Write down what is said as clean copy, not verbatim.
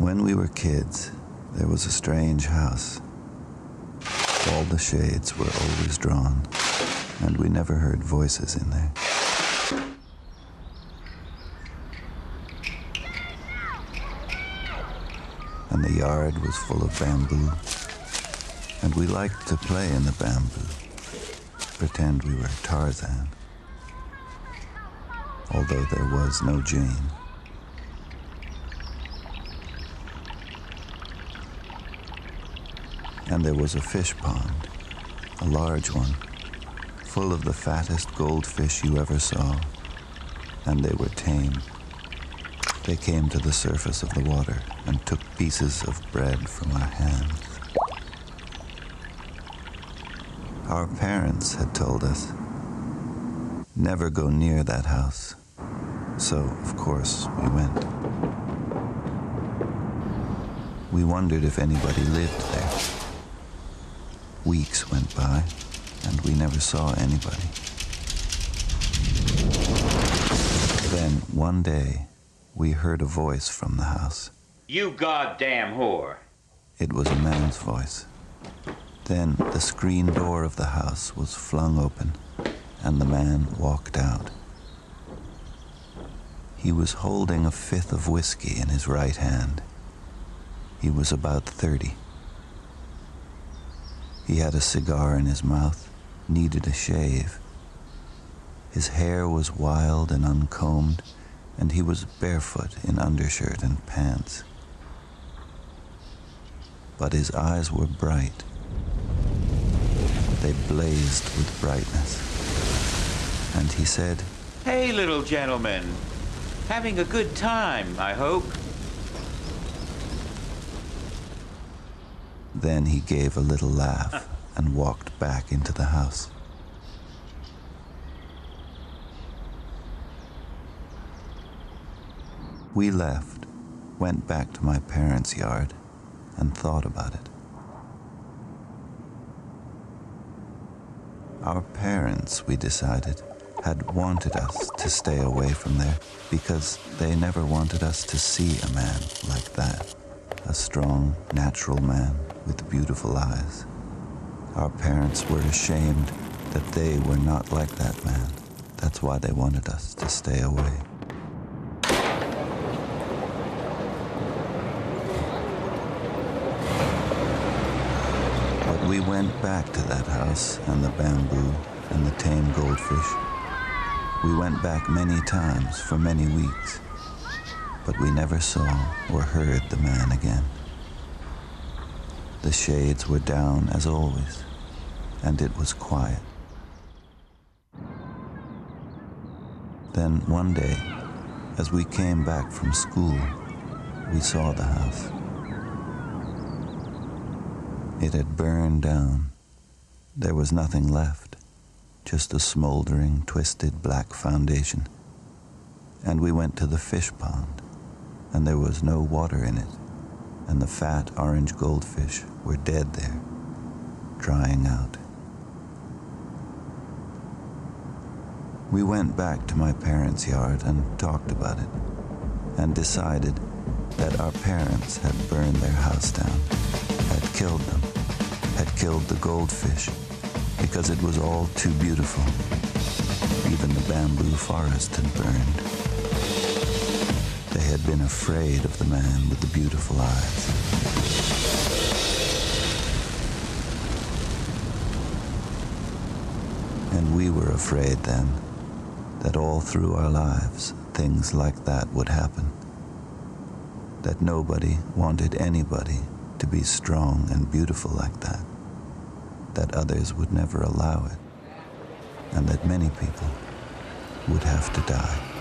When we were kids, there was a strange house. All the shades were always drawn, and we never heard voices in there. And the yard was full of bamboo, and we liked to play in the bamboo, pretend we were Tarzan, although there was no Jane. And there was a fish pond, a large one, full of the fattest goldfish you ever saw, and they were tame. They came to the surface of the water and took pieces of bread from our hands. Our parents had told us, never go near that house. So, of course, we went. We wondered if anybody lived there. Weeks went by, and we never saw anybody. Then, one day, we heard a voice from the house. You goddamn whore. It was a man's voice. Then the screen door of the house was flung open, and the man walked out. He was holding a fifth of whiskey in his right hand. He was about 30. He had a cigar in his mouth, needed a shave. His hair was wild and uncombed, and he was barefoot in undershirt and pants. But his eyes were bright. They blazed with brightness. And he said, Hey, little gentleman. Having a good time, I hope. Then he gave a little laugh and walked back into the house. We left, went back to my parents' yard, and thought about it. Our parents, we decided, had wanted us to stay away from there because they never wanted us to see a man like that, a strong, natural man with beautiful eyes. Our parents were ashamed that they were not like that man. That's why they wanted us to stay away. But we went back to that house and the bamboo and the tame goldfish. We went back many times for many weeks, but we never saw or heard the man again. The shades were down as always, and it was quiet. Then one day, as we came back from school, we saw the house. It had burned down. There was nothing left, just a smoldering, twisted black foundation. And we went to the fish pond, and there was no water in it, and the fat orange goldfish were dead there, drying out. We went back to my parents' yard and talked about it, and decided that our parents had burned their house down, had killed them, had killed the goldfish, because it was all too beautiful. Even the bamboo forest had burned. They had been afraid of the man with the beautiful eyes. And we were afraid then that all through our lives things like that would happen. That nobody wanted anybody to be strong and beautiful like that. That others would never allow it. And that many people would have to die.